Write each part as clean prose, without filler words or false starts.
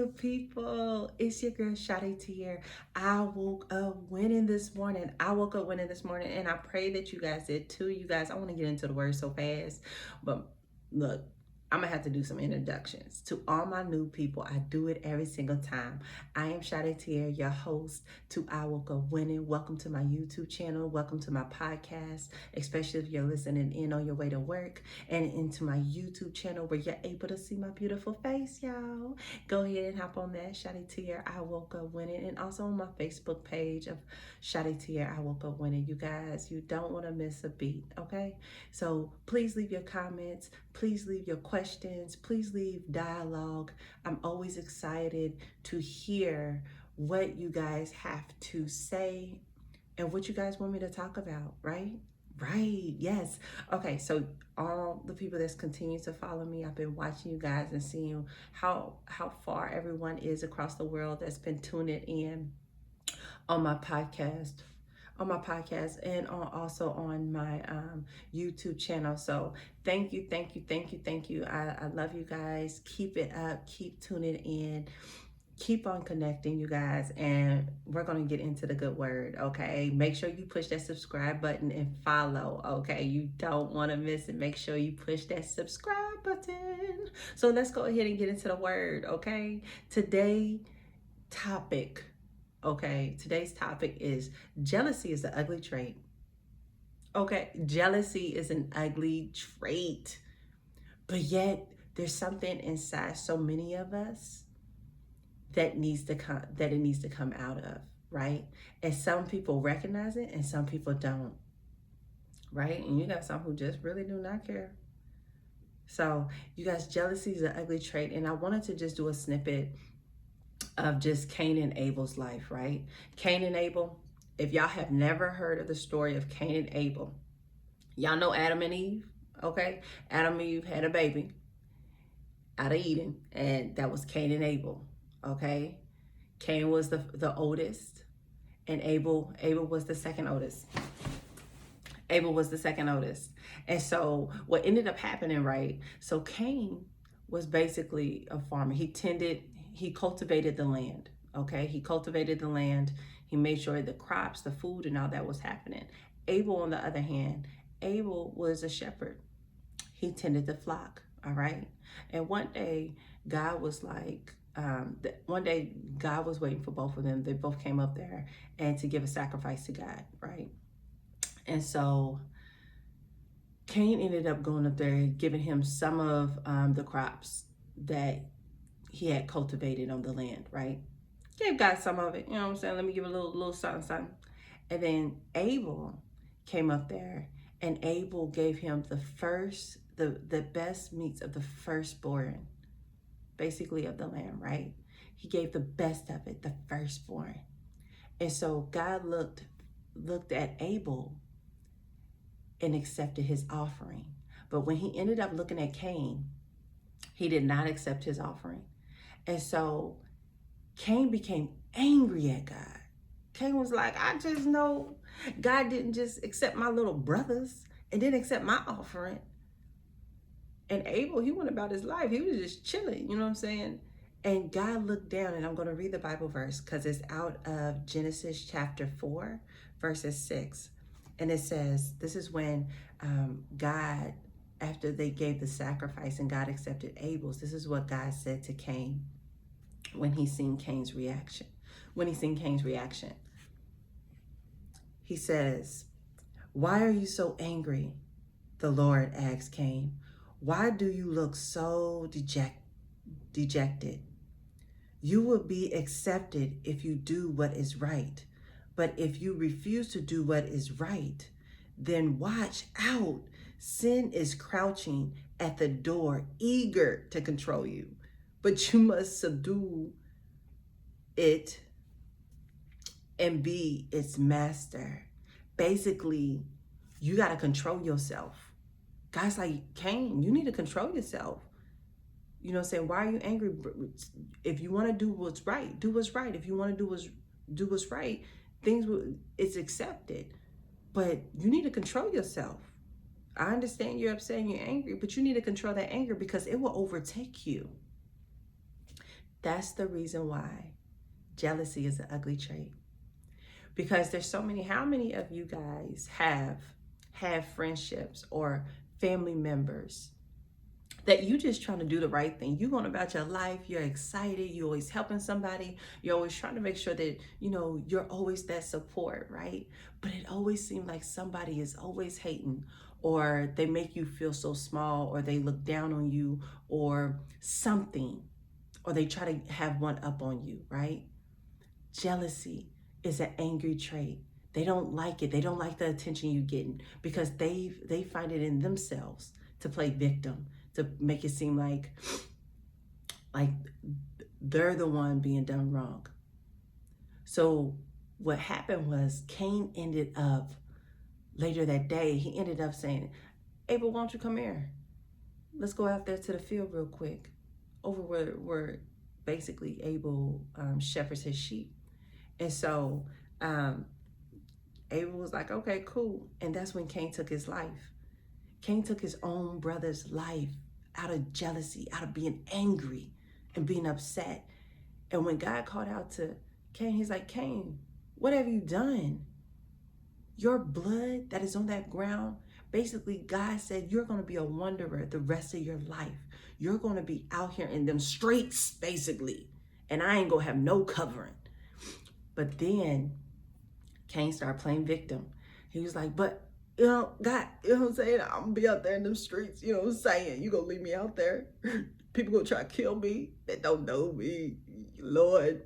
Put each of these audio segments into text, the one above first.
good people? It's your girl Sãdé Teaire. I woke up winning this morning. And I pray that you guys did too. You guys, I want to get into the word so fast, but look, I'm gonna have to do some introductions to all my new people. I do it every single time. I am Sãdé Teaire, your host to I Woke Up Winning. Welcome to my YouTube channel. Welcome to my podcast, especially if you're listening in on your way to work, and into my YouTube channel where you're able to see my beautiful face, y'all. Go ahead and hop on that, Sãdé Teaire, I Woke Up Winning, and also on my Facebook page of Sãdé Teaire, I Woke Up Winning. You guys, you don't want to miss a beat, okay? So please leave your comments. Please leave your questions. Please leave dialogue. I'm always excited to hear what you guys have to say and what you guys want me to talk about, right? Right, yes. Okay, so all the people that's continued to follow me, I've been watching you guys and seeing how far everyone is across the world that's been tuning in on my podcast and also on my YouTube channel. So thank you. I love you guys. Keep it up. Keep tuning in. Keep on connecting, you guys, and we're going to get into the good word, okay? Make sure you push that subscribe button and follow, okay? You don't want to miss it. Make sure you push that subscribe button. So let's go ahead and get into the word, okay? Today's topic is jealousy is an ugly trait. Okay, jealousy is an ugly trait, but yet there's something inside so many of us that it needs to come out of, right? And some people recognize it and some people don't, right? And you got some who just really do not care. So you guys, jealousy is an ugly trait, and I wanted to just do a snippet of just Cain and Abel's life, right? Cain and Abel, if y'all have never heard of the story of Cain and Abel, y'all know Adam and Eve, okay? Adam and Eve had a baby out of Eden, and that was Cain and Abel, okay? Cain was the oldest, and Abel was the second oldest. And so what ended up happening, right? So Cain was basically a farmer. He cultivated the land, okay? He cultivated the land. He made sure the crops, the food, and all that was happening. Abel, on the other hand, Abel was a shepherd. He tended the flock, all right? And one day, God was like, God was waiting for both of them. They both came up there and to give a sacrifice to God, right? And so Cain ended up going up there, giving him some of the crops that he had cultivated on the land, right? Gave God some of it, you know what I'm saying? Let me give a little something. And then Abel came up there, and Abel gave him the best meats of the firstborn, basically, of the land, right? He gave the best of it, the firstborn. And so God looked at Abel and accepted his offering. But when he ended up looking at Cain, he did not accept his offering. And so Cain became angry at God. Cain was like, I just know God didn't just accept my little brothers and didn't accept my offering. And Abel, he went about his life. He was just chilling, you know what I'm saying? And God looked down, and I'm going to read the Bible verse because it's out of Genesis chapter 4, verses 6. And it says, this is when God, after they gave the sacrifice and God accepted Abel's, this is what God said to Cain when he seen Cain's reaction. He says, why are you so angry? The Lord asked Cain. Why do you look so dejected? You will be accepted if you do what is right. But if you refuse to do what is right, then watch out. Sin is crouching at the door, eager to control you. But you must subdue it and be its master. Basically, you got to control yourself. God's like, Cain, you need to control yourself. You know what I'm saying? Why are you angry? If you want to do what's right, do what's right. If you want to do what's right, it's accepted. But you need to control yourself. I understand you're upset and you're angry, but you need to control that anger because it will overtake you. That's the reason why jealousy is an ugly trait. Because there's so many, how many of you guys have friendships or family members that you just trying to do the right thing? You going about your life, you're excited, you're always helping somebody, you're always trying to make sure that, you're always that support, right? But it always seems like somebody is always hating, or they make you feel so small, or they look down on you, or something, or they try to have one up on you, right? Jealousy is an angry trait. They don't like it. They don't like the attention you're getting, because they find it in themselves to play victim, to make it seem like they're the one being done wrong. So what happened was Cain ended up, later that day, he ended up saying, Abel, why don't you come here? Let's go out there to the field real quick, over where basically Abel shepherds his sheep. And so Abel was like, okay, cool. And that's when Cain took his life. Cain took his own brother's life out of jealousy, out of being angry and being upset. And when God called out to Cain, he's like, Cain, what have you done? Your blood that is on that ground, basically God said, you're going to be a wanderer the rest of your life. You're going to be out here in them streets, basically. And I ain't going to have no covering. But then Cain started playing victim. He was like, but, God, you know what I'm saying? I'm going to be out there in them streets, you know what I'm saying? You going to leave me out there? People going to try to kill me that don't know me, Lord.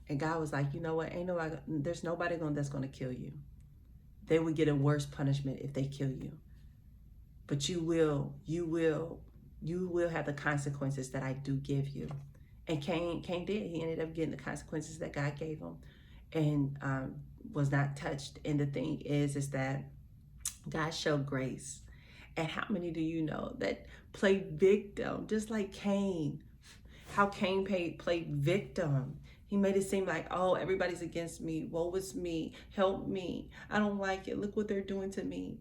And God was like, you know what? There's nobody that's going to kill you. They would get a worse punishment if they kill you. But you will have the consequences that I do give you. And Cain did. He ended up getting the consequences that God gave him, and was not touched. And the thing is that God showed grace. And how many do you know that play victim, just like Cain? How Cain played victim. He made it seem like, oh, everybody's against me. Woe is me. Help me. I don't like it. Look what they're doing to me.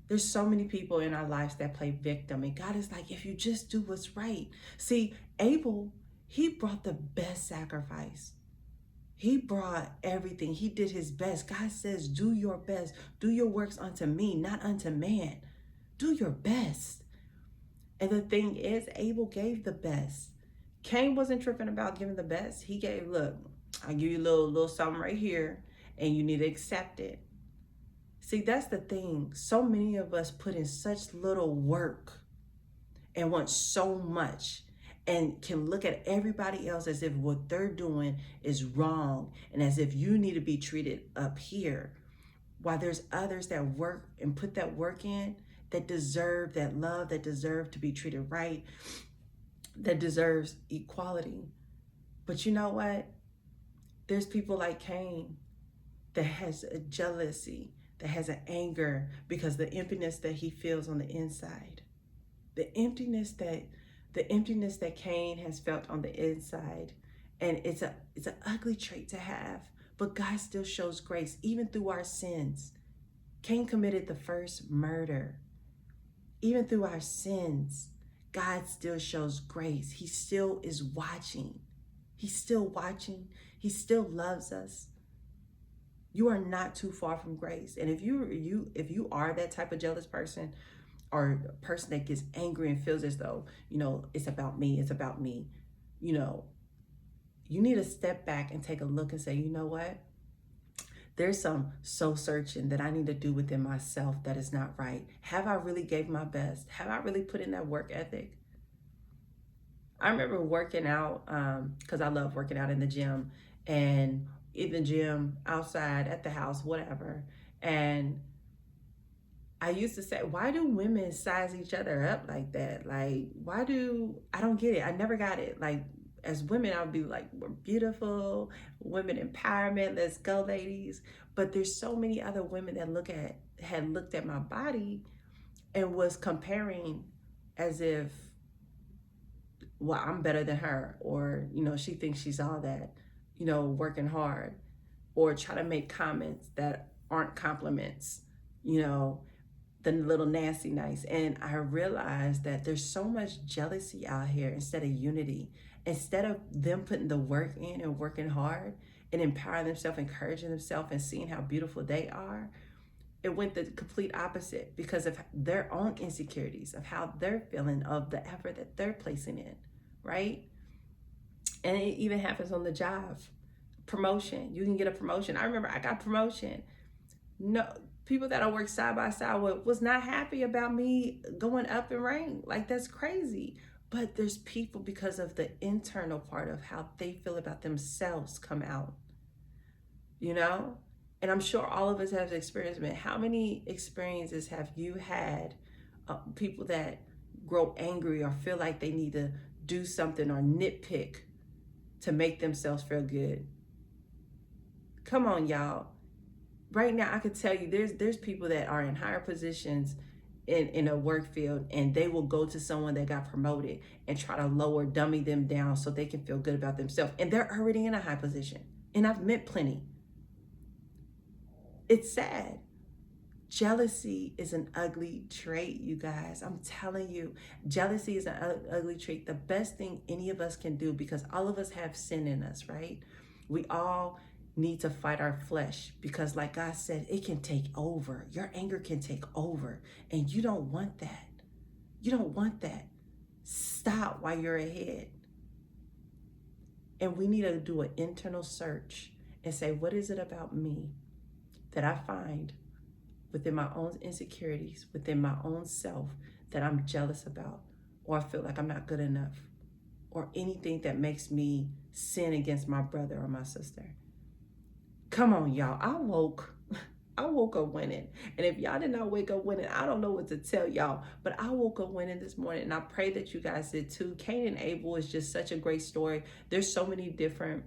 There's so many people in our lives that play victim. And God is like, if you just do what's right. See, Abel, he brought the best sacrifice. He brought everything. He did his best. God says, do your best. Do your works unto me, not unto man. Do your best. And the thing is, Abel gave the best. Cain wasn't tripping about giving the best. He gave, look, I'll give you a little something right here, and you need to accept it. See, that's the thing. So many of us put in such little work and want so much, and can look at everybody else as if what they're doing is wrong, and as if you need to be treated up here, while there's others that work and put that work in, that deserve that love, that deserve to be treated right, that deserves equality. But you know what? There's people like Cain that has a jealousy, that has an anger, because the emptiness that he feels on the inside, the emptiness that Cain has felt on the inside. And it's an ugly trait to have, but God still shows grace even through our sins. Cain committed the first murder. Even through our sins, God still shows grace. He still is watching. He's still watching. He still loves us. You are not too far from grace. And if you are that type of jealous person, or a person that gets angry and feels as though, it's about me, you need to step back and take a look and say, you know what? There's some soul searching that I need to do within myself that is not right. Have I really gave my best? Have I really put in that work ethic? I remember working out, because I love working out in the gym, and in the gym, outside, at the house, whatever. And I used to say, why do women size each other up like that? Like, I don't get it. I never got it. Like, as women, I would be like, we're beautiful, women empowerment, let's go, ladies. But there's so many other women that had looked at my body and was comparing as if, well, I'm better than her, or, she thinks she's all that, working hard, or try to make comments that aren't compliments, the little nasty nice. And I realized that there's so much jealousy out here instead of unity. Instead of them putting the work in and working hard and empowering themselves, encouraging themselves, and seeing how beautiful they are, it went the complete opposite because of their own insecurities, of how they're feeling, of the effort that they're placing in, right? And it even happens on the job. Promotion. You can get a promotion. I remember I got promotion. No, people that I work side by side with was not happy about me going up in rank. Like, that's crazy. But there's people, because of the internal part of how they feel about themselves, come out, you know? And I'm sure all of us have experienced it. How many experiences have you had, people that grow angry or feel like they need to do something or nitpick to make themselves feel good? Come on, y'all. Right now, I could tell you there's people that are in higher positions in a work field, and they will go to someone that got promoted and try to dummy them down so they can feel good about themselves. And they're already in a high position. And I've met plenty. It's sad. Jealousy is an ugly trait, you guys. I'm telling you, jealousy is an ugly trait. The best thing any of us can do, because all of us have sin in us, right? We all need to fight our flesh, because like God said, it can take over. Your anger can take over, and you don't want that. You don't want that. Stop while you're ahead. And we need to do an internal search and say, what is it about me that I find within my own insecurities, within my own self, that I'm jealous about, or I feel like I'm not good enough, or anything that makes me sin against my brother or my sister? Come on, y'all. I woke up winning. And if y'all did not wake up winning, I don't know what to tell y'all. But I woke up winning this morning, and I pray that you guys did too. Cain and Abel is just such a great story. There's so many different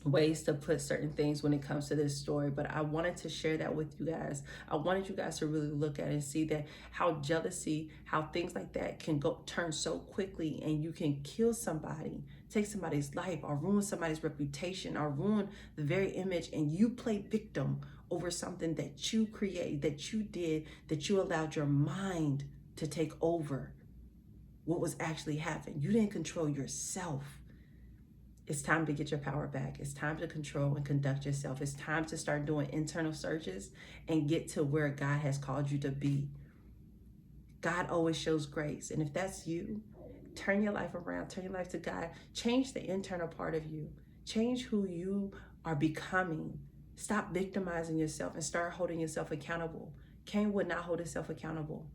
ways to put certain things when it comes to this story, but I wanted to share that with you guys. I wanted you guys to really look at it and see that how jealousy, how things like that can go turn so quickly, and you can kill somebody, take somebody's life, or ruin somebody's reputation, or ruin the very image, and you play victim over something that you created, that you did, that you allowed your mind to take over what was actually happening. You didn't control yourself. It's time to get your power back. It's time to control and conduct yourself. It's time to start doing internal searches and get to where God has called you to be. God always shows grace. And if that's you, turn your life around, turn your life to God. Change the internal part of you. Change who you are becoming. Stop victimizing yourself and start holding yourself accountable. Cain would not hold himself accountable.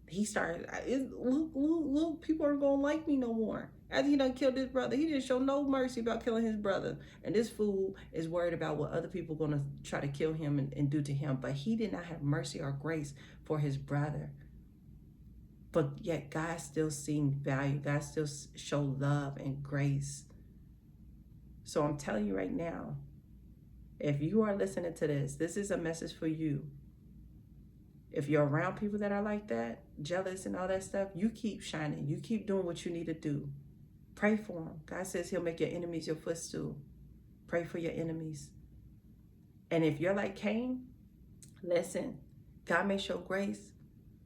He started, look, people aren't going to like me no more. After he done killed his brother, he didn't show no mercy about killing his brother. And this fool is worried about what other people are going to try to kill him and do to him. But he did not have mercy or grace for his brother. But yet God still seen value. God still showed love and grace. So I'm telling you right now, if you are listening to this, this is a message for you. If you're around people that are like that, jealous and all that stuff, you keep shining. You keep doing what you need to do. Pray for them. God says he'll make your enemies your footstool. Pray for your enemies. And if you're like Cain, listen, God may show grace,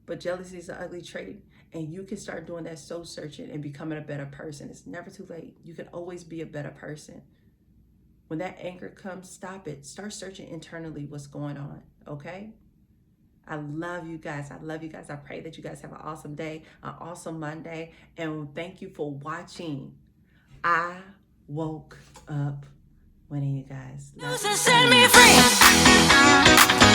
but jealousy is an ugly trait. And you can start doing that soul searching and becoming a better person. It's never too late. You can always be a better person. When that anger comes, stop it. Start searching internally what's going on, okay? I love you guys. I love you guys. I pray that you guys have an awesome day, an awesome Monday. And thank you for watching. I woke up winning, you guys. Love you. Set me free.